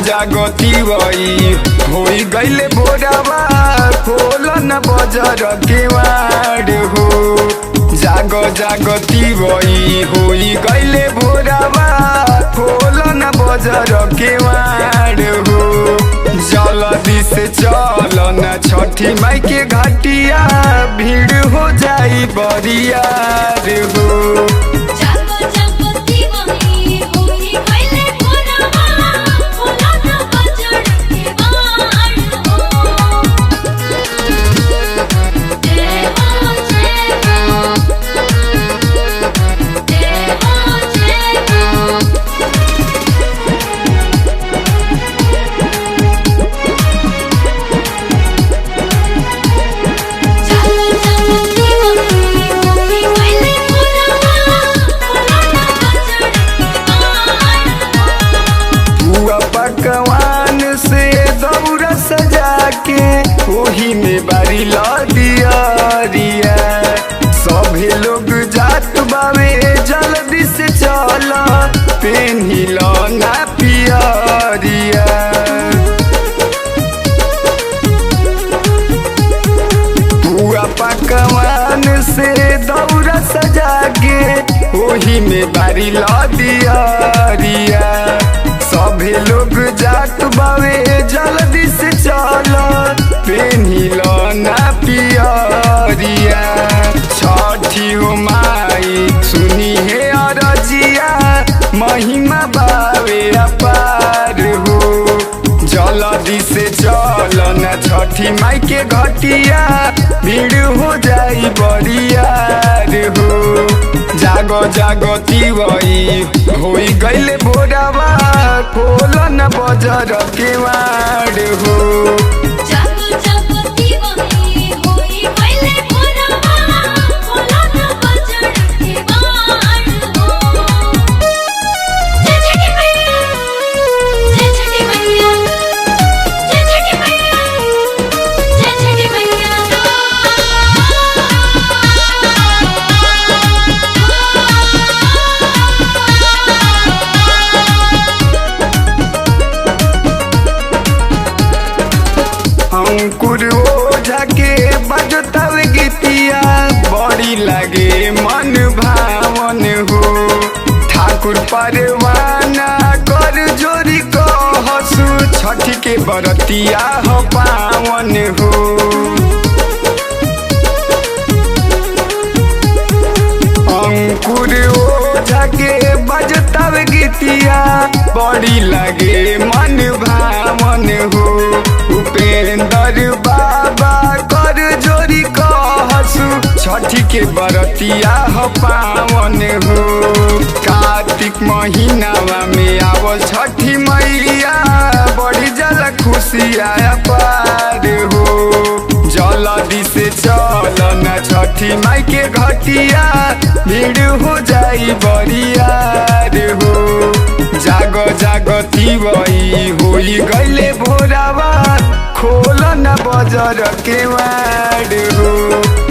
जागती वही होई गईले भोरावा खोल न बजर केवाड़ हो। जागती वही होई गईले भोरावा खोल न बजर केवाड़ हो। जल्दी से चल न छठी माई के घाटिया भीड़ हो जाई बरियार हो। पकवान से दौरा सजा के ओही में बारी लदिया सभी लोग जात बावे जल्दी से चल पेन्हिल ना पियरिया। पुआ पकवान से दौरा सजा के ओही में बारी लदिया सभी लोग जात बावे जल्दी से चल पेन्हिल ना पियरिया। छठी माई सुनी है अरजिया महिमा बावे अपार हो। जल्दी से चल न छठी माई के घटिया भीड़ हो जाई बरियार हो। जागती वही होई गईले भोरावा खोल न बजर केवाड़ हो। अंकुर ओझा के बजतव गीतिया बड़ी लगे मन भावन हो। ठाकुर परवाना कर जोरी कहसु छठी के बरतिया हो पावन हो। अंकुर ओझा के बजतव गीतिया बड़ी लगे मन भावन हो। उपेंद्र बाबा कर जोरी कहसु छठी के बरतिया हो पावन हो। कार्तिक महीनावा में आवल छठी मैया बड़ी जल खुशिया पार हो। जल्दी से चल न छठी माई के घटिया भीड़ हो जाई बरियार हो। जागती वही होई गईले भोरावा खोल न बजर केवाड़ हो।